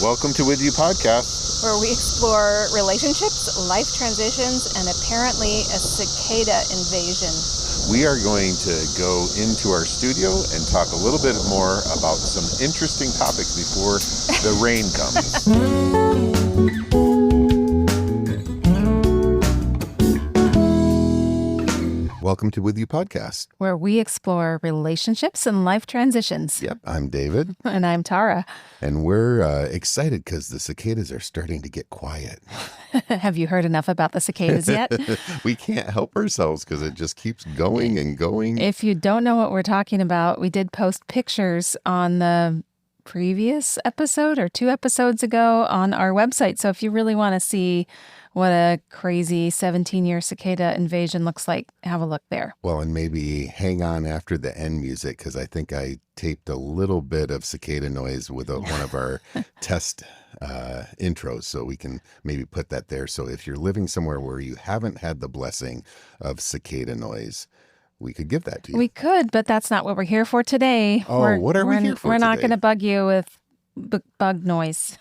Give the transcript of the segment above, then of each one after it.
Welcome to With You Podcast. where we explore relationships, life transitions, and apparently a cicada invasion. We are going to go into our studio and talk a little bit more about some interesting topics before the rain comes. Welcome to With You Podcast. Where we explore relationships and life transitions. Yep, I'm David. And I'm Tara. And we're excited because the cicadas are starting to get quiet. Have you heard enough about the cicadas yet? We can't help ourselves because it just keeps going and going. If you don't know what we're talking about, we did post pictures on the previous episode or 2 episodes ago on our website. So if you really want to see what a crazy 17-year cicada invasion looks like, have a look there. Well, and maybe hang on after the end music because I think I taped a little bit of cicada noise with one of our test intros, so we can maybe put that there. So if you're living somewhere where you haven't had the blessing of cicada noise, we could give that to you. We could, but that's not what we're here for today. Oh, what are we here for We're not today? going to bug you with bug noise.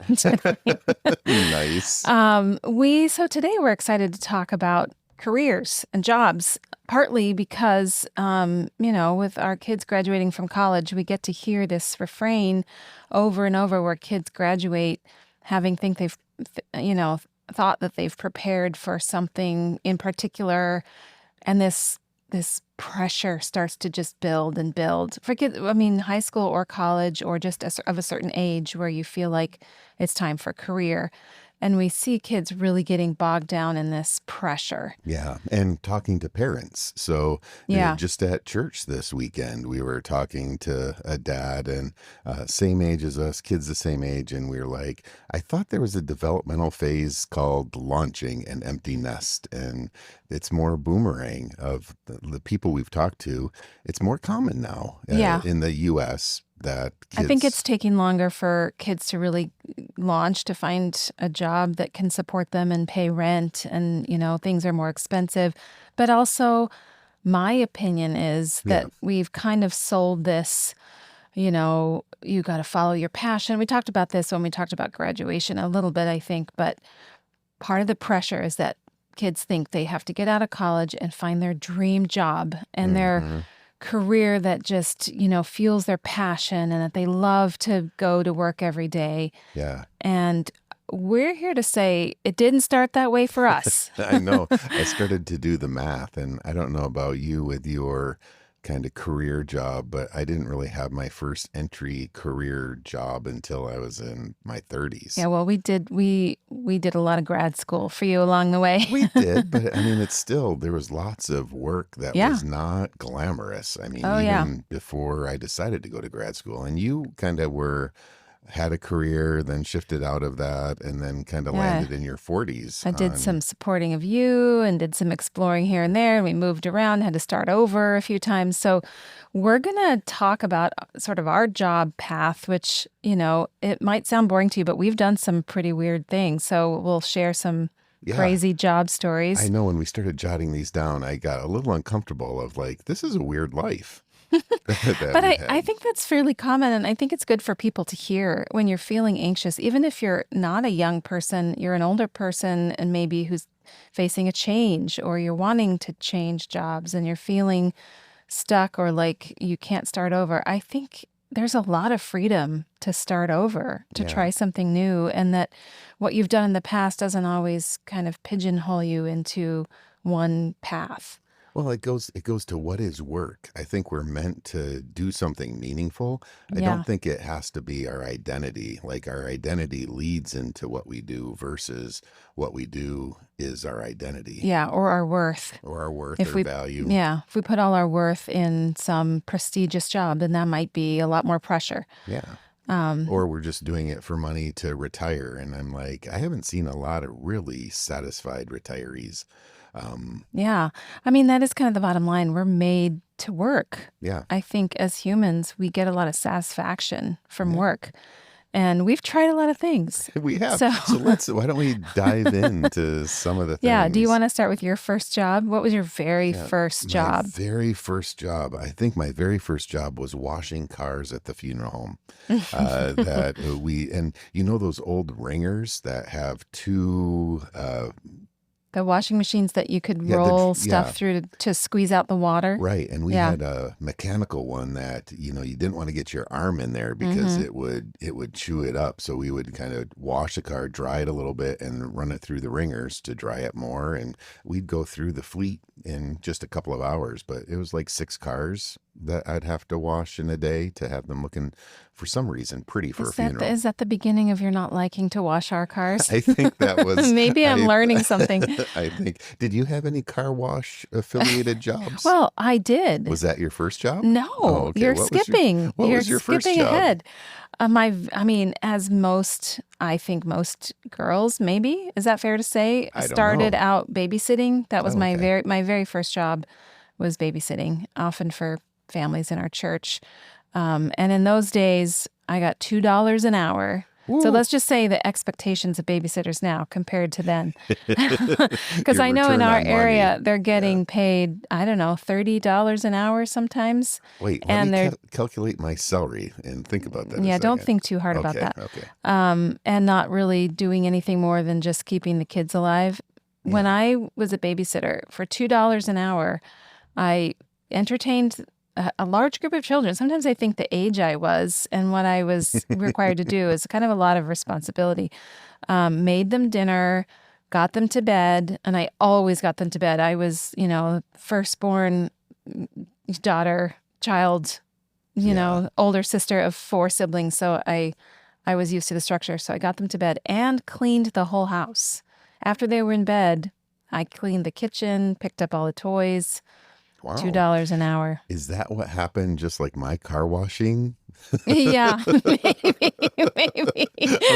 Nice. So today we're excited to talk about careers and jobs, partly because, with our kids graduating from college, we get to hear this refrain over and over where kids graduate having thought that they've prepared for something in particular, and this pressure starts to just build and build. High school or college or just of a certain age where you feel like it's time for career. And we see kids really getting bogged down in this pressure. Yeah. And talking to parents. So just at church this weekend, we were talking to a dad and same age as us, kids the same age. And we were like, I thought there was a developmental phase called launching an empty nest. And it's more boomerang of the people we've talked to. It's more common now in the U.S. that kids... I think it's taking longer for kids to really launch, to find a job that can support them and pay rent, and things are more expensive. But also, my opinion is that we've kind of sold this, you got to follow your passion. We talked about this when we talked about graduation a little bit, I think, but part of the pressure is that kids think they have to get out of college and find their dream job and their career that just, fuels their passion and that they love to go to work every day. Yeah. And we're here to say it didn't start that way for us. I know. I started to do the math, and I don't know about you with your kind of career job, but I didn't really have my first entry career job until I was in my 30s. Yeah, well, we did a lot of grad school for you along the way. We did, but it's still, there was lots of work that was not glamorous. Even before I decided to go to grad school, and you kind of had a career, then shifted out of that, and then kind of landed in your 40s. I did some supporting of you and did some exploring here and there, and we moved around, had to start over a few times. So we're going to talk about sort of our job path, which, it might sound boring to you, but we've done some pretty weird things. So we'll share some crazy job stories. I know when we started jotting these down, I got a little uncomfortable of like, this is a weird life. But I think that's fairly common, and I think it's good for people to hear when you're feeling anxious. Even if you're not a young person, you're an older person and maybe who's facing a change, or you're wanting to change jobs and you're feeling stuck or like you can't start over. I think there's a lot of freedom to start over, to try something new, and that what you've done in the past doesn't always kind of pigeonhole you into one path. Well, it goes to what is work. I think we're meant to do something meaningful. I don't think it has to be our identity. Like our identity leads into what we do versus what we do is our identity. Yeah, or our worth. Or our worth or value. Yeah, if we put all our worth in some prestigious job, then that might be a lot more pressure. Yeah. Or we're just doing it for money to retire. And I'm like, I haven't seen a lot of really satisfied retirees. That is kind of the bottom line. We're made to work. Yeah. I think as humans, we get a lot of satisfaction from work. And we've tried a lot of things. We have. So, Why don't we dive into some of the yeah. Do you things? want to start with your first job? What was your very Yeah, first my job? very first job, I think my very first job was washing cars at the funeral home. And those old ringers that have two, The washing machines that you could yeah, roll stuff yeah, through to squeeze out the water. right. And we Yeah. had a mechanical one that, you didn't want to get your arm in there because Mm-hmm. it would chew it up. So we would kind of wash the car, dry it a little bit, and run it through the ringers to dry it more. And we'd go through the fleet in just a couple of hours, but it was like 6 cars that I'd have to wash in a day to have them looking, for some reason, pretty for a funeral. Is that the beginning of your not liking to wash our cars? I think that was. Maybe I'm learning something. I think. Did you have any car wash affiliated jobs? Well, I did. Was that your first job? No, Oh, okay. you're What was skipping. what You're was your first skipping job? ahead. I think most girls, maybe, is that fair to say, I don't started know. out babysitting. That was Oh, okay. my very first job was babysitting, often for families in our church. And in those days, I got $2 an hour. So Woo. let's just say the expectations of babysitters now compared to then. Because Your I know in return our on money. area, they're Yeah. getting paid, I don't know, $30 an hour sometimes. Wait, let And me they're, calculate my salary and think about that a yeah, don't second. think too hard about Okay, that. okay. And not really doing anything more than just keeping the kids alive. When Yeah. I was a babysitter for $2 an hour, I entertained a large group of children. Sometimes I think the age I was and what I was required to do is kind of a lot of responsibility. Made them dinner, got them to bed, and I always got them to bed. I was, firstborn child, Yeah. older sister of 4 siblings. So I was used to the structure. So I got them to bed and cleaned the whole house. After they were in bed, I cleaned the kitchen, picked up all the toys. Wow. $2 an hour. Is that what happened? Just like my car washing Yeah, maybe.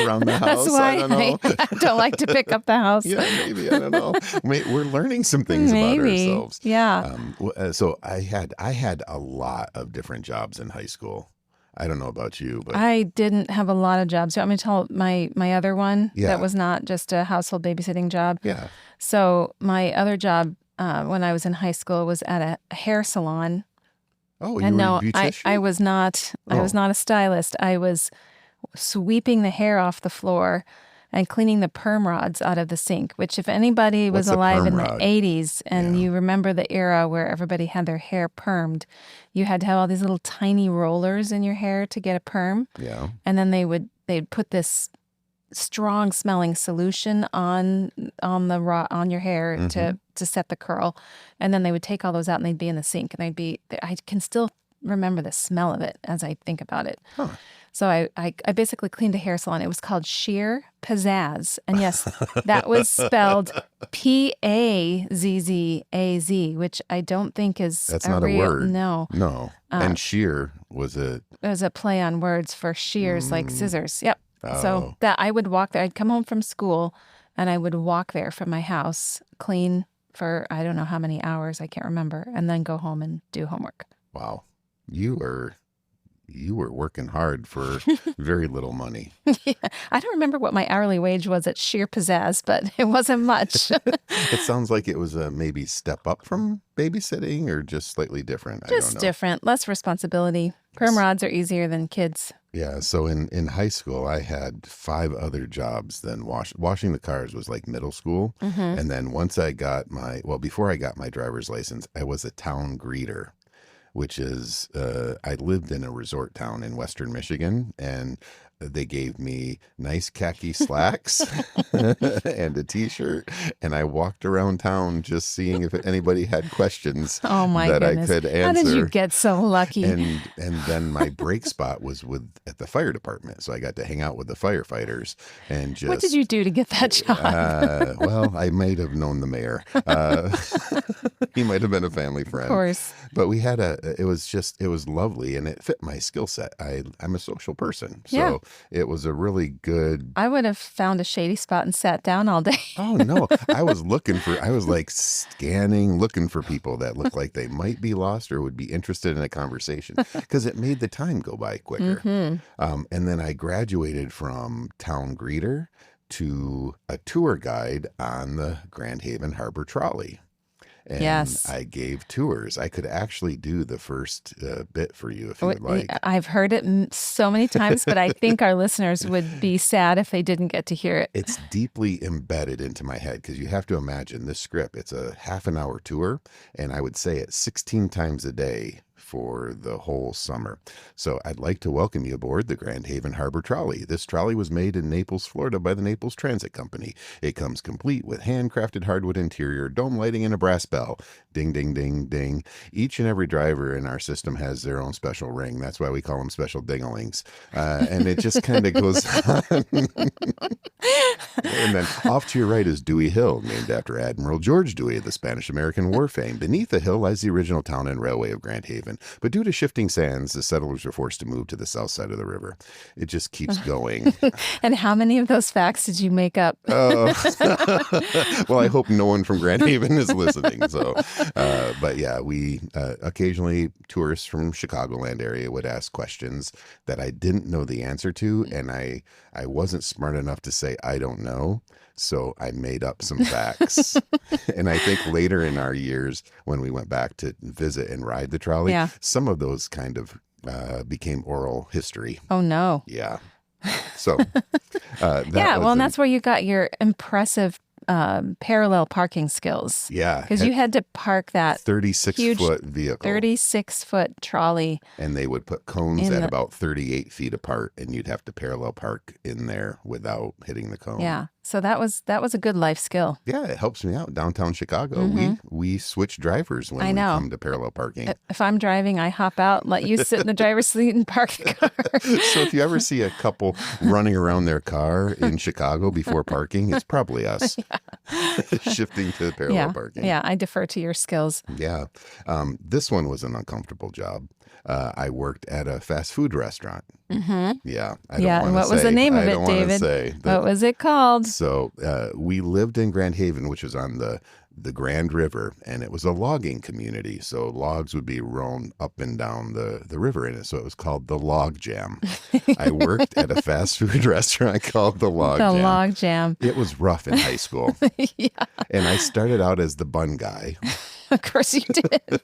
around the house? That's why I don't know. I don't like to pick up the house. Yeah, maybe. I don't know. We're learning some things about Maybe. ourselves. Yeah. So I had a lot of different jobs in high school. I don't know about you, but I didn't have a lot of jobs. Do you want me to tell my other one Yeah. that was not just a household babysitting job? yeah. So my other job when I was in high school was at a hair salon. Oh, you And were a no, I beautician? was not. I was Oh. not a stylist. I was sweeping the hair off the floor and cleaning the perm rods out of the sink, which if anybody was What's a alive perm in the rod? 80s and Yeah. you remember the era where everybody had their hair permed, you had to have all these little tiny rollers in your hair to get a perm. Yeah. And then they'd put this strong smelling solution on your hair Mm-hmm. to set the curl, and then they would take all those out and they'd be in the sink, and I can still remember the smell of it as I think about it. Huh. So I basically cleaned a hair salon. It was called Sheer Pizzazz, and yes, that was spelled Pazzaz, which I don't think is That's a not a real word. no. No. And shear was a. It was a play on words for shears, like scissors. Yep. Oh. So that I would walk there. I'd come home from school and I would walk there from my house, clean for I don't know how many hours, I can't remember, and then go home and do homework. Wow. You were working hard for very little money. Yeah. I don't remember what my hourly wage was at Sheer Pizzazz, but it wasn't much. It sounds like it was a maybe step up from babysitting or just slightly different. I Just don't know. different, less responsibility. Perm rods are easier than kids. Yeah. So in high school, I had 5 other jobs. Then washing the cars was like middle school. Mm-hmm. And then once I got before I got my driver's license, I was a town greeter, which is, I lived in a resort town in Western Michigan, and they gave me nice khaki slacks and a t-shirt, and I walked around town just seeing if anybody had questions Oh my that goodness. I could answer. How did you get so lucky? And then my break spot was at the fire department, so I got to hang out with the firefighters and just. What did you do to get that job? Well, I might have known the mayor. He might have been a family friend. Of course. But it was lovely, and it fit my skill set. I'm a social person. So Yeah. it was a really good. I would have found a shady spot and sat down all day. Oh, no. I was like scanning, looking for people that looked like they might be lost or would be interested in a conversation because it made the time go by quicker. And then I graduated from town greeter to a tour guide on the Grand Haven Harbor Trolley. And Yes. I gave tours. I could actually do the first bit for you if you would like. I've heard it so many times, but I think our listeners would be sad if they didn't get to hear it. It's deeply embedded into my head because you have to imagine this script. It's a half an hour tour, and I would say it 16 times a day for the whole summer. So I'd like to welcome you aboard the Grand Haven Harbor Trolley. This trolley was made in Naples, Florida by the Naples Transit Company. It comes complete with handcrafted hardwood interior, dome lighting, and a brass bell. Ding, ding, ding, ding. Each and every driver in our system has their own special ring. That's why we call them special dinglings. And it just kind of goes on. And then off to your right is Dewey Hill, named after Admiral George Dewey of the Spanish-American War fame. Beneath the hill lies the original town and railway of Grand Haven. But due to shifting sands, the settlers were forced to move to the south side of the river. It just keeps going. And how many of those facts did you make up? Well, I hope no one from Grand Haven is listening. So, but yeah, we occasionally tourists from Chicagoland area would ask questions that I didn't know the answer to, and I wasn't smart enough to say I don't know. So I made up some facts. And I think later in our years, when we went back to visit and ride the trolley, some of those kind of became oral history. Oh, no. Yeah. So, and that's where you got your impressive parallel parking skills. Yeah. Because you had to park that 36-foot vehicle. 36-foot trolley. And they would put cones at about 38 feet apart, and you'd have to parallel park in there without hitting the cone. Yeah. So that was a good life skill. Yeah, it helps me out. Downtown Chicago, we switch drivers when we come to parallel parking. If I'm driving, I hop out, let you sit in the driver's seat and park the car. So if you ever see a couple running around their car in Chicago before parking, it's probably us. Shifting to parallel parking. Yeah, I defer to your skills. Yeah. This one was an uncomfortable job. I worked at a fast food restaurant. Yeah. And what was the name of it, David? What was it called? So we lived in Grand Haven, which was on the Grand River, and it was a logging community. So logs would be rolled up and down the river in it. So it was called the Log Jam. I worked at a fast food restaurant called the Log Jam. The Log Jam. It was rough in high school. And I started out as the bun guy. Of course you did.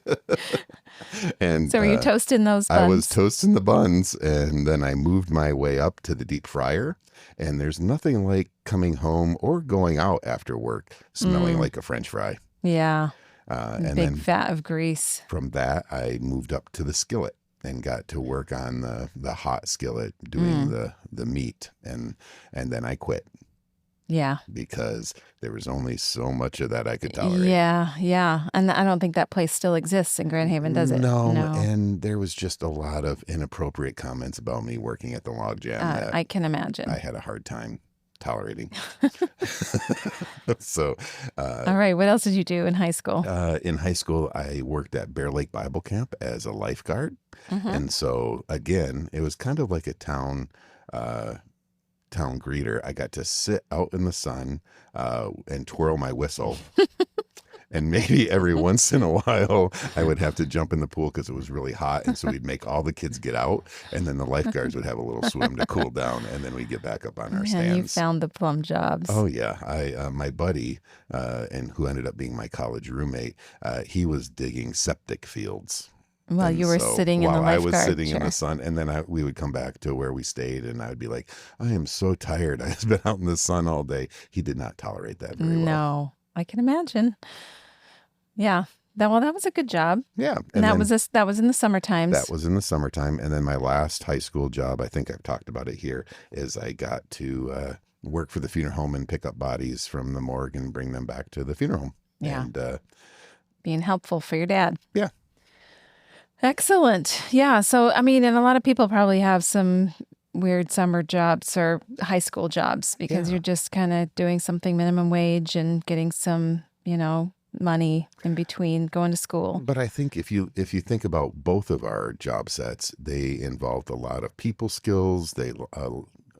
And so were you toasting those buns? I was toasting the buns, and then I moved my way up to the deep fryer. And there's nothing like coming home or going out after work smelling like a French fry. Yeah. And big then vat of grease. From that, I moved up to the skillet and got to work on the hot skillet doing the meat. And then I quit. Yeah. Because there was only so much of that I could tolerate. Yeah. And I don't think that place still exists in Grand Haven, does it? No. And there was just a lot of inappropriate comments about me working at the Log Jam. That I can imagine. I had a hard time tolerating. So. All right. What else did you do in high school? In high school, I worked at Bear Lake Bible Camp as a lifeguard. And so, again, it was kind of like a town greeter. I got to sit out in the sun and twirl my whistle. And maybe every once in a while, I would have to jump in the pool because it was really hot. And so we'd make all the kids get out. And then the lifeguards would have a little swim to cool down. And then we'd get back up on our stands. You found the plum jobs. Oh, yeah. My buddy, and who ended up being my college roommate, he was digging septic fields. Well, you were sitting in the lifeguard I was sitting chair in the sun, and then we would come back to where we stayed, and I would be like, I am so tired. I've been out in the sun all day. He did not tolerate that very well. No, I can imagine. Yeah. That was a good job. Yeah. And that was in the summer times. That was in the summertime. And then my last high school job, I think I've talked about it here, is I got to work for the funeral home and pick up bodies from the morgue and bring them back to the funeral home. Yeah. And being helpful for your dad. Yeah. Excellent. Yeah. So, I mean, and a lot of people probably have some weird summer jobs or high school jobs because you're just kind of doing something minimum wage and getting some, money in between going to school. But I think if you think about both of our job sets, they involved a lot of people skills. They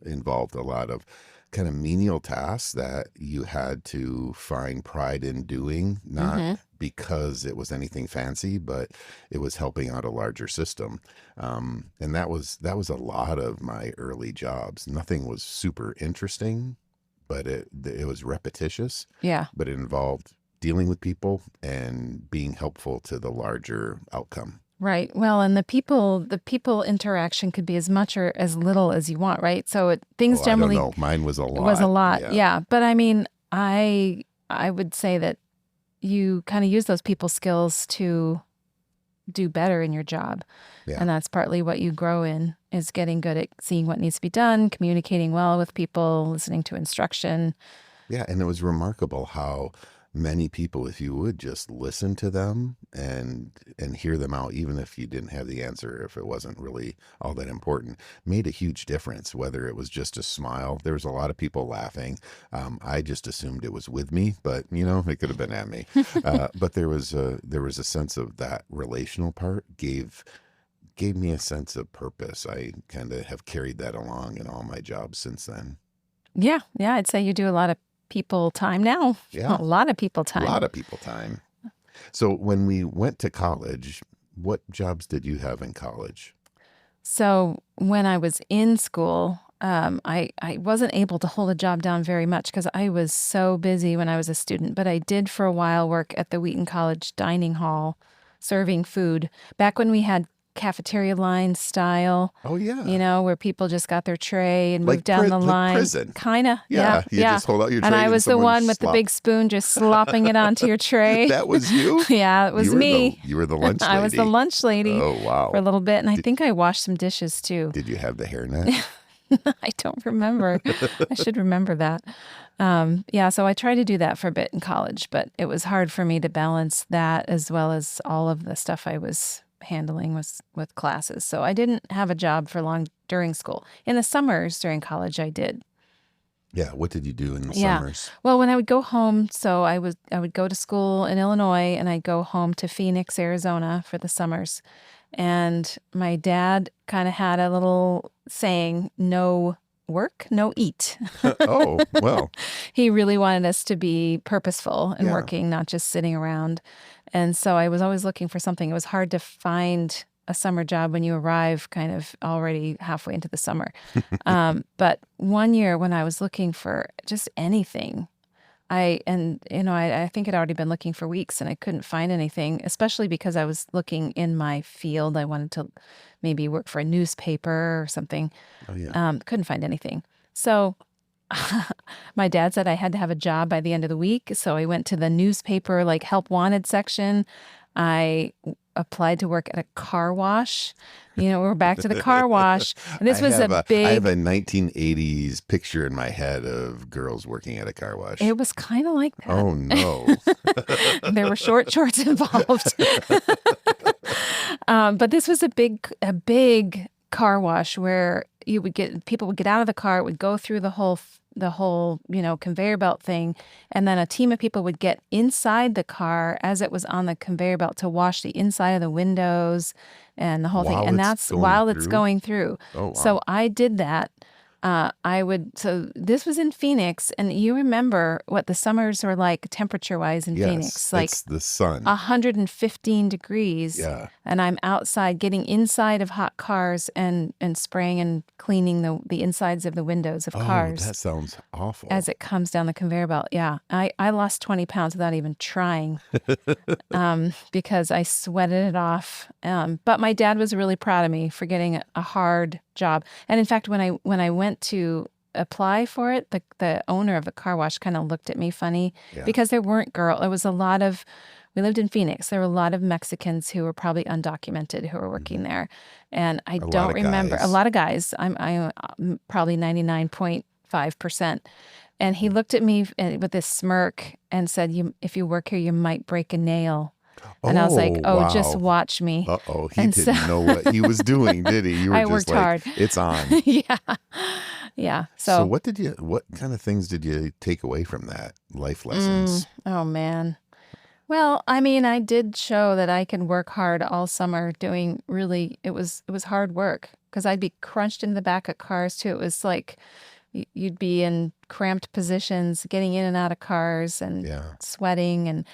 involved a lot of kind of menial tasks that you had to find pride in doing, not because it was anything fancy, but it was helping out a larger system. And that was a lot of my early jobs. Nothing was super interesting, but it was repetitious. Yeah. But it involved dealing with people and being helpful to the larger outcome. Right. Well, and the people interaction could be as much or as little as you want, right? So things generally I don't know. Mine was a lot. was a lot. Yeah. But I mean, I would say that you kind of use those people skills to do better in your job. Yeah. And that's partly what you grow in, is getting good at seeing what needs to be done, communicating well with people, listening to instruction. Yeah. And it was remarkable how many people, if you would just listen to them and hear them out, even if you didn't have the answer, if it wasn't really all that important, made a huge difference. Whether it was just a smile, there was a lot of people laughing. I just assumed it was with me, but it could have been at me. But there was a sense of that relational part gave me a sense of purpose. I kind of have carried that along in all my jobs since then. Yeah. I'd say you do a lot of people time now. Yeah. A lot of people time. A lot of people time. So when we went to college, what jobs did you have in college? So when I was in school, I wasn't able to hold a job down very much because I was so busy when I was a student. But I did for a while work at the Wheaton College dining hall, serving food. Back when we had cafeteria line style. Oh, yeah. Where people just got their tray and Like moved down the line. Like prison. Kind of. Yeah. Yeah. You just hold out your tray. And I was the one with the slop. big spoon just slopping it onto your tray. That was you? Yeah, it was me. You were the lunch lady. I was the lunch lady. Oh, wow. For a little bit. And I think I washed some dishes too. Did you have the hairnet? I don't remember. I should remember that. So I tried to do that for a bit in college, but it was hard for me to balance that as well as all of the stuff I was handling with classes. So I didn't have a job for long during school. In the summers during college, I did. Yeah. What did you do in the summers? Well, when I would go home, so I would go to school in Illinois and I'd go home to Phoenix, Arizona for the summers. And my dad kind of had a little saying, no work, no eat. Oh, well. He really wanted us to be purposeful and working, not just sitting around. And so I was always looking for something. It was hard to find a summer job when you arrive kind of already halfway into the summer. But one year when I was looking for just anything, I think I'd already been looking for weeks and I couldn't find anything, especially because I was looking in my field. I wanted to maybe work for a newspaper or something. Oh, yeah. Couldn't find anything. So my dad said I had to have a job by the end of the week. So I went to the newspaper, like help wanted section. I applied to work at a car wash. We're back to the car wash. And this was I have a 1980s picture in my head of girls working at a car wash. It was kind of like that. Oh, no. There were short shorts involved. But this was a big car wash where people would get out of the car, it would go through the whole conveyor belt thing, and then a team of people would get inside the car as it was on the conveyor belt to wash the inside of the windows and the whole thing. And that's while it's going through. Oh, wow. So I did that. So this was in Phoenix, and you remember what the summers were like temperature-wise in Phoenix. Like it's the sun. 115 degrees. Yeah. And I'm outside getting inside of hot cars and spraying and cleaning the insides of the windows of cars. That sounds awful. As it comes down the conveyor belt. Yeah. I lost 20 pounds without even trying because I sweated it off. But my dad was really proud of me for getting a hard job. And in fact, when I went to apply for it, the owner of the car wash kind of looked at me funny because there weren't we lived in Phoenix. There were a lot of Mexicans who were probably undocumented who were working there. And I don't remember a lot of guys. I'm probably 99.5%. And he looked at me with this smirk and said, if you work here, you might break a nail. And I was like, wow. Just watch me. Uh-oh, he didn't know what he was doing, did he? You were I just worked like, hard. It's on. Yeah. So what kind of things did you take away from that? Life lessons? Oh, man. Well, I mean, I did show that I can work hard all summer doing really, it was hard work because I'd be crunched in the back of cars too. It was like you'd be in cramped positions, getting in and out of cars and Yeah. sweating and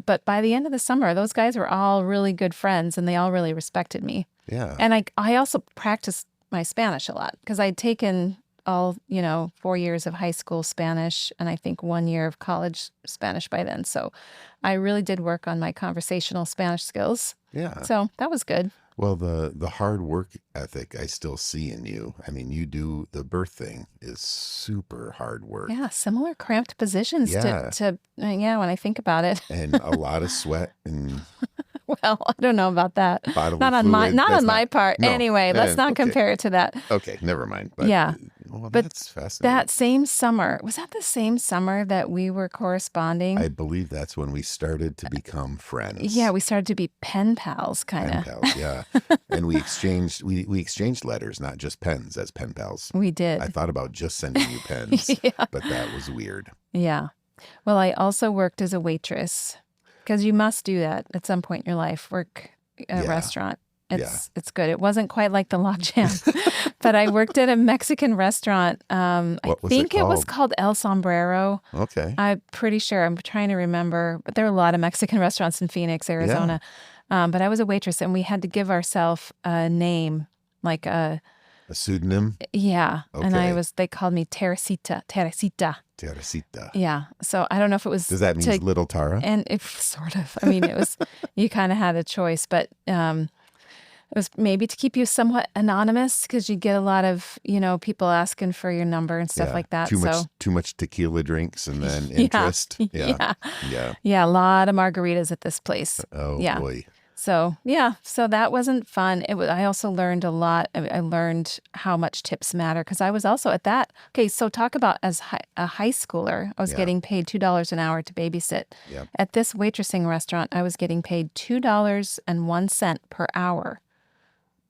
but by the end of the summer, those guys were all really good friends and they all really respected me. Yeah. And I also practiced my Spanish a lot because I'd taken all, 4 years of high school Spanish and I think 1 year of college Spanish by then. So I really did work on my conversational Spanish skills. Yeah. So that was good. Well, the hard work ethic I still see in you. I mean, you do the birth thing is super hard work. Yeah, similar cramped positions Yeah. yeah, when I think about it. And a lot of sweat and Well, I don't know about that. bodily Not on my fluid. not That's on my not, part. no. Anyway, let's And not okay. compare it to that. Okay. Never mind. But, Yeah. well, But that's fascinating. that same summer, was that the same summer that we were corresponding? I believe that's when we started to become friends. Yeah, we started to be pen pals, kind Pen of. pals, yeah. And we exchanged letters, not just pens as pen pals. We I did. thought about just sending you pens, Yeah. but that was weird. Yeah. Well, I also worked as a waitress because you must do that at some point in your life, work at a Yeah. restaurant. Yeah. It's good. It wasn't quite like the logjam, but I worked at a Mexican restaurant. I What was it think it was called? called El Sombrero. Okay. I'm pretty sure. I'm trying to remember, but there are a lot of Mexican restaurants in Phoenix, Yeah. Arizona. But I was a waitress, and we had to give ourselves a name, like A pseudonym? yeah. And Okay. they called me Teresita, Teresita. Teresita. Yeah. So I don't know if it was Does that mean to, little Tara? and if sort of, I mean, it was, you kind of had a choice, but it was maybe to keep you somewhat anonymous because you get a lot of, people asking for your number and stuff Yeah. like that. So Too much tequila drinks and then yeah, interest. Yeah. yeah, Yeah. yeah, a lot of margaritas at this place. Oh Yeah. boy. So yeah, so that wasn't fun. I also learned a lot. I learned how much tips matter because I was also at that. Okay, so talk about as a high schooler, I was Yeah. getting paid $2 an hour to babysit. Yeah. At this waitressing restaurant, I was getting paid $2.01 per hour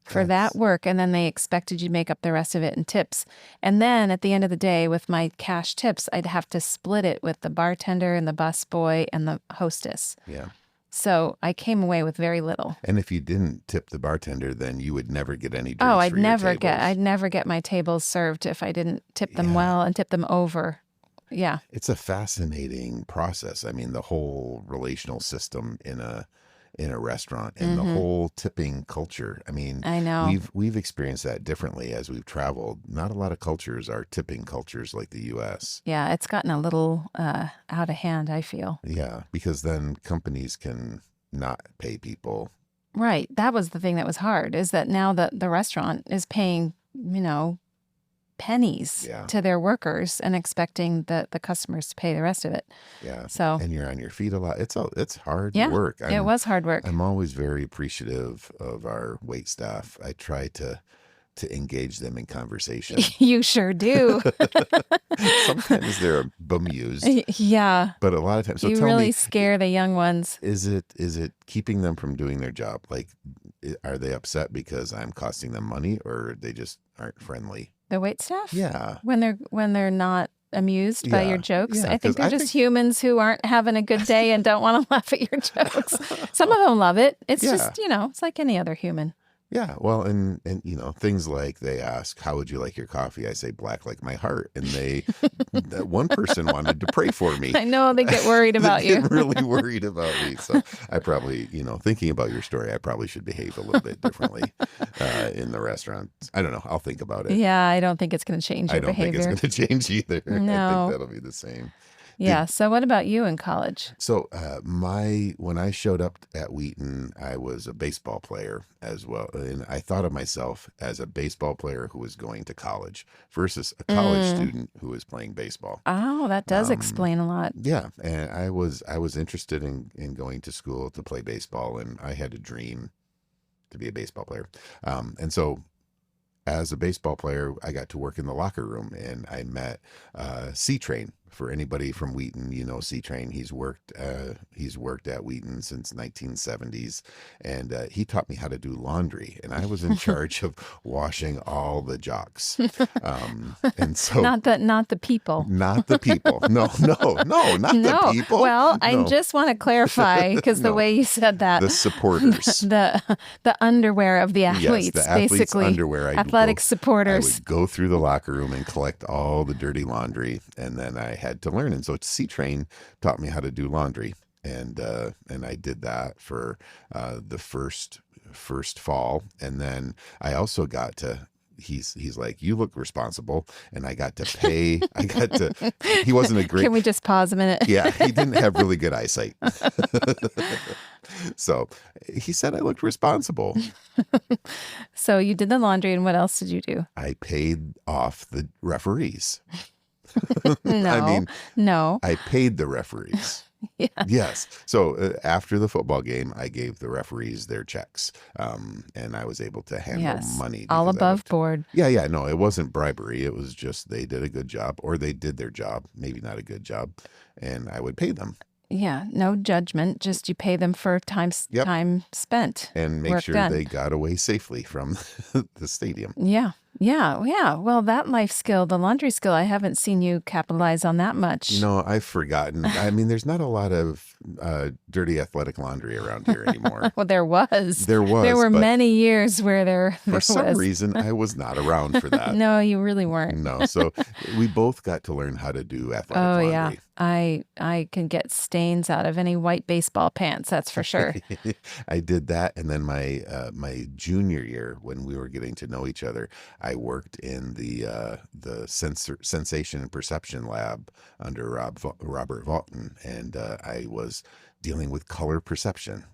for that That's work, and then they expected you to make up the rest of it in tips. And then at the end of the day, with my cash tips, I'd have to split it with the bartender and the busboy and the hostess. yeah. So I came away with very little. And if you didn't tip the bartender, then you would never get any Oh, drinks I'd for your never get tables. I'd never get my tables served if I didn't tip them Yeah. well and tip them over. Yeah. It's a fascinating process. I mean, the whole relational system in a restaurant and the Mm-hmm. whole tipping culture. I mean, I know. we've experienced that differently as we've traveled. Not a lot of cultures are tipping cultures like the US. Yeah, it's gotten a little out of hand, I feel. Yeah, because then companies can not pay people. Right. That was the thing that was hard, is that now the restaurant is paying, pennies Yeah. to their workers and expecting the customers to pay the rest of it. Yeah. So And you're on your feet a lot. It's hard yeah, work. it was hard work. I'm always very appreciative of our wait staff. I try to engage them in conversation. You sure do. Sometimes they're bemused, Yeah. but a lot of times. So You tell really me, scare the young ones. is it keeping them from doing their job? Like, are they upset because I'm costing them money, or they just aren't friendly? The wait staff? Yeah, When they're not amused by your yeah, jokes. yeah. I think Because they're I just think, humans who aren't having a good day and don't want to laugh at your jokes. Some of them love it. It's yeah, just, it's like any other human. yeah. Well, and things like they ask, "How would you like your coffee?" I say, "Black like my heart," and that one person wanted to pray for me. I know they get worried about They you. get really worried about me. So I probably, thinking about your story, I probably should behave a little bit differently in the restaurant. I don't know. I'll think about it. Yeah, I don't think it's going to change I your don't think it's behavior. going to change either. I think No. that'll be the same. Yeah. Did So what about you in college? so when I showed up at Wheaton, I was a baseball player as well, and I thought of myself as a baseball player who was going to college versus a college Mm. student who was playing baseball. Oh, that does Um, explain a lot. Yeah, and I was interested in going to school to play baseball, and I had a dream to be a baseball player. And so as a baseball player, I got to work in the locker room, and I met C-Train, For anybody from Wheaton, C-Train. He's worked at Wheaton since 1970s, and he taught me how to do laundry, and I was in charge of washing all the jocks. And so not the people. not the people. No, no, no, not the No. people. Well, I No, just want to clarify because the no, way you said that, the supporters. the underwear of the Yes, athletes, the athletes' basically underwear. athletic I supporters. would go through the locker room and collect all the dirty laundry, and then I had to learn. And so C-Train taught me how to do laundry, and I did that for the first fall, and then I also got to. He's like, you look responsible, and I got to pay. He wasn't a great. Can we just pause a minute? Yeah, he didn't have really good eyesight. So he said I looked responsible. So you did the laundry, and what else did you do? I paid off the referees. No, I mean, no. I paid the referees. Yeah. Yes. So after the football game, I gave the referees their checks, and I was able to handle Yes. money. All because above board. Yeah. No, it wasn't bribery. It was just they did a good job, or they did their job, maybe not a good job, and I would pay them. Yeah, no judgment. Just you pay them for time Yep. spent. And make Work sure done. they got away safely from the stadium. Yeah. Well, that life skill, the laundry skill, I haven't seen you capitalize on that much. I've forgotten. I mean, there's not a lot of dirty athletic laundry around here anymore. Well, there was. There were but many years where there for was. some reason, I was not around for that. No, you really weren't. No, so we both got to learn how to do athletic Oh, laundry. yeah. I can get stains out of any white baseball pants, that's for sure. I did that, and then my junior year, when we were getting to know each other, I worked in the sensation and perception lab under Robert Vaughton, and I was dealing with color perception.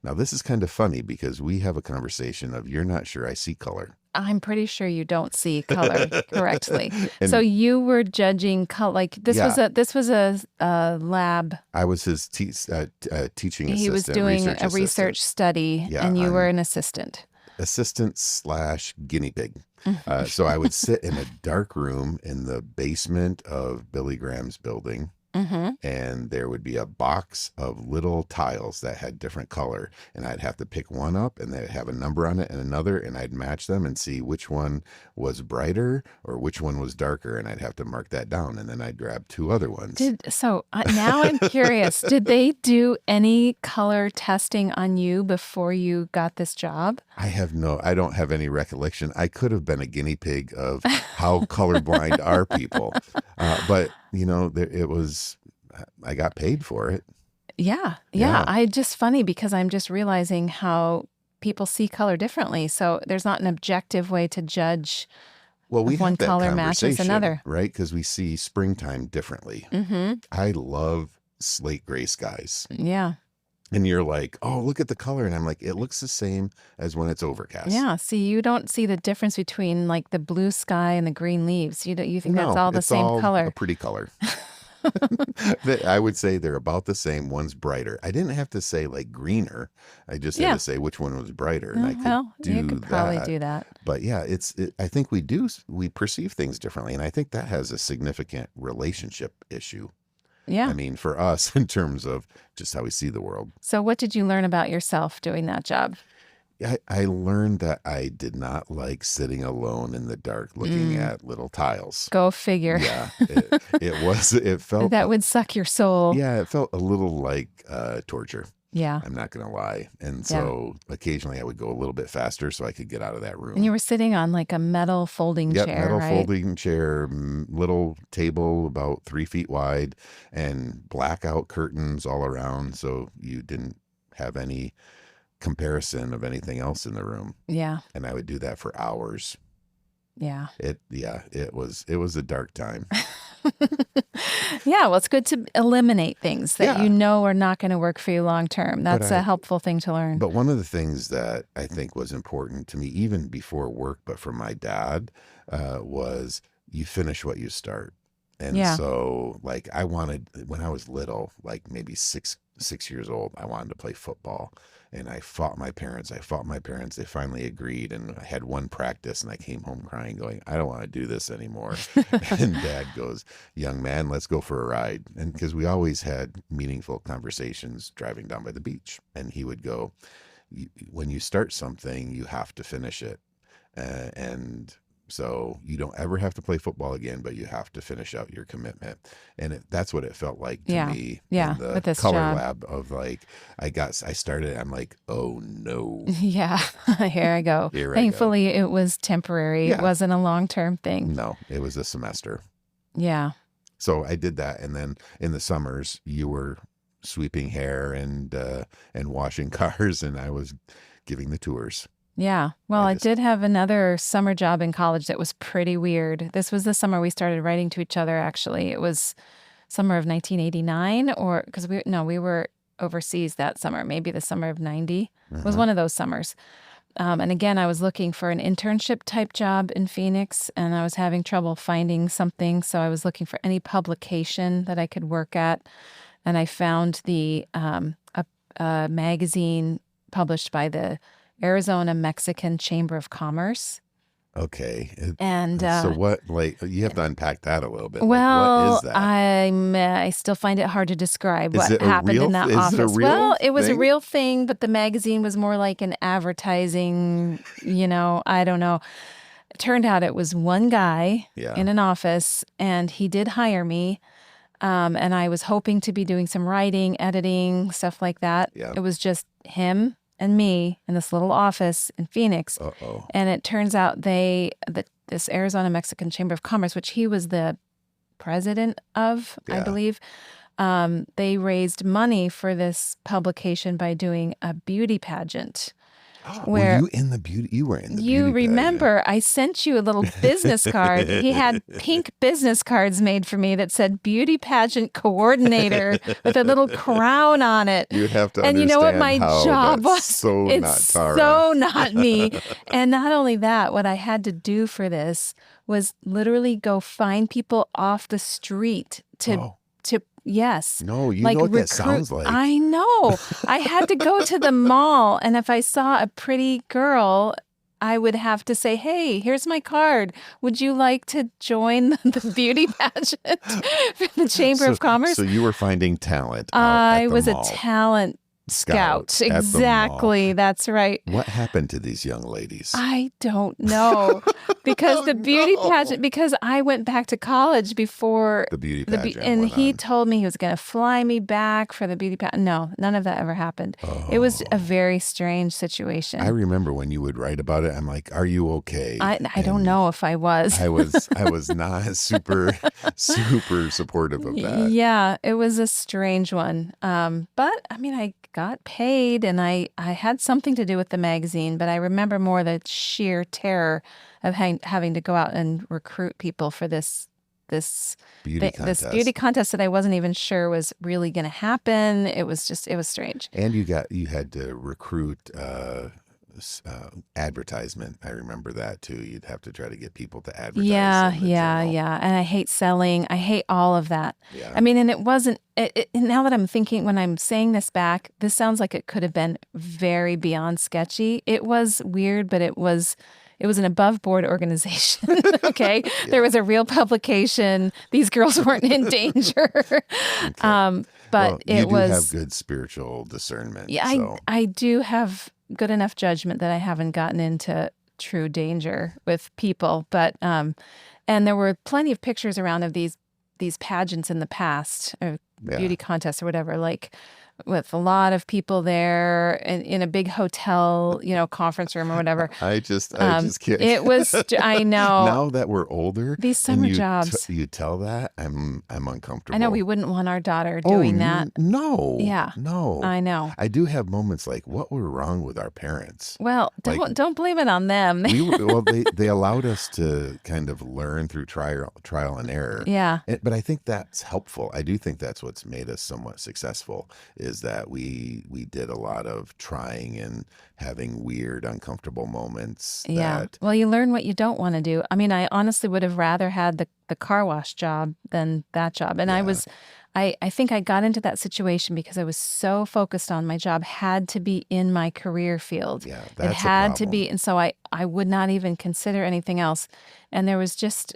Now, this is kind of funny because we have a conversation of you're not sure I see color. I'm pretty sure you don't see color correctly. And So you were judging color. Like this was a lab. I was his teaching assistant. He was doing a research assistant. study, Yeah, and you I'm were an assistant. Assistant/guinea pig. So I would sit in a dark room in the basement of Billy Graham's building, Mm-hmm. and there would be a box of little tiles that had different color, and I'd have to pick one up, and they'd have a number on it and another, and I'd match them and see which one was brighter or which one was darker, and I'd have to mark that down, and then I'd grab two other ones. Now I'm curious. Did they do any color testing on you before you got this job? I don't have any recollection. I could have been a guinea pig of how colorblind are people. But, it was, I got paid for it. Yeah. Yeah. I just funny because I'm just realizing how people see color differently. So there's not an objective way to judge Well, we if one have that color matches conversation, another. right? Because we see springtime differently. Mm-hmm. I love slate gray skies. Yeah. And you're like, oh, look at the color. And I'm like, it looks the same as when it's overcast. Yeah. See, you don't see the difference between like the blue sky and the green leaves. You think that's No, all the it's same all color. a pretty color. I would say they're about the same. One's brighter. I didn't have to say like greener. I just had Yeah. to say which one was brighter, and I could Well, do you could probably that. do that. But yeah, I think we perceive things differently, and I think that has a significant relationship issue. Yeah. I mean, for us, in terms of just how we see the world. So what did you learn about yourself doing that job? I learned that I did not like sitting alone in the dark looking at little tiles. Go figure. Yeah, it felt That would suck your soul. Yeah, it felt a little like torture. Yeah. I'm not going to lie. And so occasionally I would go a little bit faster so I could get out of that room. And you were sitting on like a metal folding chair, metal right? folding chair, little table about 3 feet wide, and blackout curtains all around, so you didn't have any comparison of anything else in the room. Yeah. And I would do that for hours. Yeah. It was a dark time. Yeah, well, it's good to eliminate things that Yeah. you know are not going to work for you long term. That's a helpful thing to learn. But one of the things that I think was important to me, even before work, but for my dad, was you finish what you start. And Yeah. so like I wanted, when I was little, like maybe six years old, I wanted to play football. And I fought my parents. They finally agreed. And I had one practice and I came home crying, going, I don't want to do this anymore. And Dad goes, young man, let's go for a ride. And because we always had meaningful conversations driving down by the beach. And he would go, when you start something, you have to finish it. And so you don't ever have to play football again, but you have to finish out your commitment. And that's what it felt like to me in the with this color job. lab of like, I started, I'm like, oh no. Yeah, here I go. Here I go. Thankfully, it was temporary. It Yeah. wasn't a long-term thing. No, it was a semester. Yeah. So I did that. And then in the summers, you were sweeping hair and washing cars, and I was giving the tours. Yeah. Well, I did have another summer job in college that was pretty weird. This was the summer we started writing to each other, actually. It was summer of 1989, or because we were overseas that summer, maybe the summer of 90. It was one of those summers. And again, I was looking for an internship type job in Phoenix, and I was having trouble finding something. So I was looking for any publication that I could work at. And I found a magazine published by the Arizona Mexican Chamber of Commerce. Okay. And so what, like, you have to unpack that a little bit. Well, like, what is that? I still find it hard to describe what Is it a happened real- in that is it a office. real Well, it was a thing? real thing, but the magazine was more like an advertising, I don't know. It turned out it was one guy Yeah. in an office, and he did hire me. And I was hoping to be doing some writing, editing, stuff like that. Yeah. It was just him and me in this little office in Phoenix. Uh-oh. And it turns out this Arizona Mexican Chamber of Commerce, which he was the president of, I Yeah. believe, they raised money for this publication by doing a beauty pageant. Were you in the beauty? You were in the beauty You pageant. remember, I sent you a little business card. He had pink business cards made for me that said beauty pageant coordinator with a little crown on it. You have to And you know what my understand how job that's was? so It's not Tara. so not me. And not only that, what I had to do for this was literally go find people off the street to yes. No, you like know what that recruit. sounds like. I know. I had to go to the mall, and if I saw a pretty girl, I would have to say, hey, here's my card. Would you like to join the beauty pageant for the Chamber of Commerce? So you were finding talent out I at the was mall. a talent scout. at the mall. Exactly. That's right. What happened to these young ladies? I don't know. Because the beauty pageant, because I went back to college before The beauty pageant and went he on. told me he was going to fly me back for the beauty pageant. No, none of that ever happened. It was a very strange situation. I remember when you would write about it, I'm like, are you okay? I don't And know if I was. I was not super supportive of that. Yeah, it was a strange one. But I mean, I got paid and I had something to do with the magazine, but I remember more the sheer terror of having to go out and recruit people for this Beauty contest. this beauty contest that I wasn't even sure was really going to happen. It was strange. And you had to recruit advertisement. I remember that too. You'd have to try to get people to advertise. Yeah. in the journal. And I hate selling. I hate all of that. Yeah. I mean, and it wasn't, now that I'm thinking, when I'm saying this back, this sounds like it could have been very beyond sketchy. It was weird, but it was an above board organization. Okay. Yeah. There was a real publication. These girls weren't in danger. Okay. But Well, it you do was, have good spiritual discernment. yeah, so. I do have good enough judgment that I haven't gotten into true danger with people. But, and there were plenty of pictures around of these pageants in the past, or beauty contests or whatever, like with a lot of people there in a big hotel, conference room or whatever. I just can't. It was, I know. Now that we're older, These summer and jobs. you tell that, I'm uncomfortable. I know we wouldn't want our daughter doing that. No. Yeah. No. I know. I do have moments like, what were wrong with our parents? Well, don't blame it on them. They allowed us to kind of learn through trial and error. Yeah. But I think that's helpful. I do think that's what's made us somewhat successful is that we did a lot of trying and having weird, uncomfortable moments Yeah. that, Well, you learn what you don't want to do. I mean, I honestly would have rather had the car wash job than that job. And yeah, I think I got into that situation because I was so focused on my job had to be in my career field. yeah, It that's a had to problem. be. And so I would not even consider anything else. And there was just,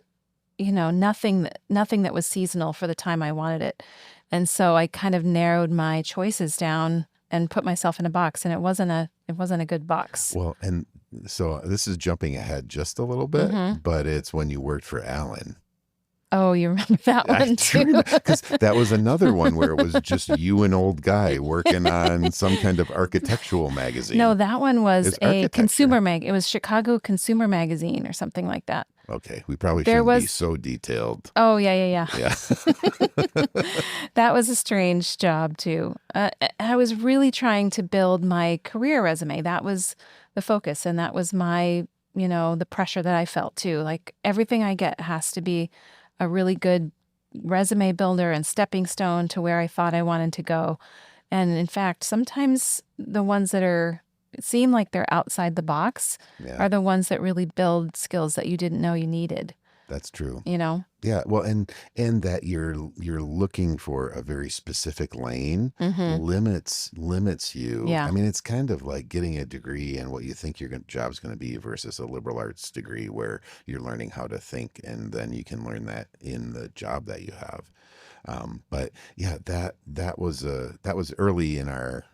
nothing that was seasonal for the time I wanted it. And so I kind of narrowed my choices down and put myself in a box, and it wasn't a good box. Well, and so this is jumping ahead just a little bit, Mhm. but it's when you worked for Alan. Oh, you remember that I one do too? remember because that was another one where it was just you and old guy working on some kind of architectural No, magazine. that one was It's a architecture. it was Chicago Consumer Magazine or something like that. Okay, we probably There shouldn't be was so detailed. Oh, yeah, yeah, Yeah. yeah. That was a strange job too. I was really trying to build my career resume. That was the focus, and that was the pressure that I felt too. Like everything I get has to be a really good resume builder and stepping stone to where I thought I wanted to go. And in fact, sometimes the ones that seem like they're outside the box Yeah, are the ones that really build skills that you didn't know you needed, that's true. you know? Yeah, well, and that you're looking for a very specific lane Mm-hmm. limits you. I Yeah. mean, it's kind of like getting a degree in what you think your job's going to be versus a liberal arts degree where you're learning how to think, and then you can learn that in the job that you have. But yeah, that was early in our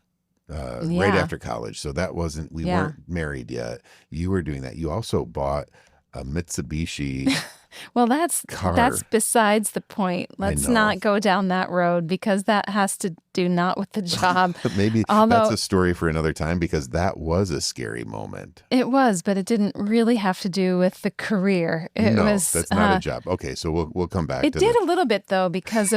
right Yeah. after college. So that wasn't we Yeah. weren't married yet. You were doing that. You also bought a Mitsubishi Well, that's car. besides the point. I Let's know. not go down that road because that has to do not with the job. Maybe that's Although a story for another time because that was a scary moment. it was, but it didn't really have to do with the career. It No, was that's not a job. Okay, so we'll come back It to did the a little bit though because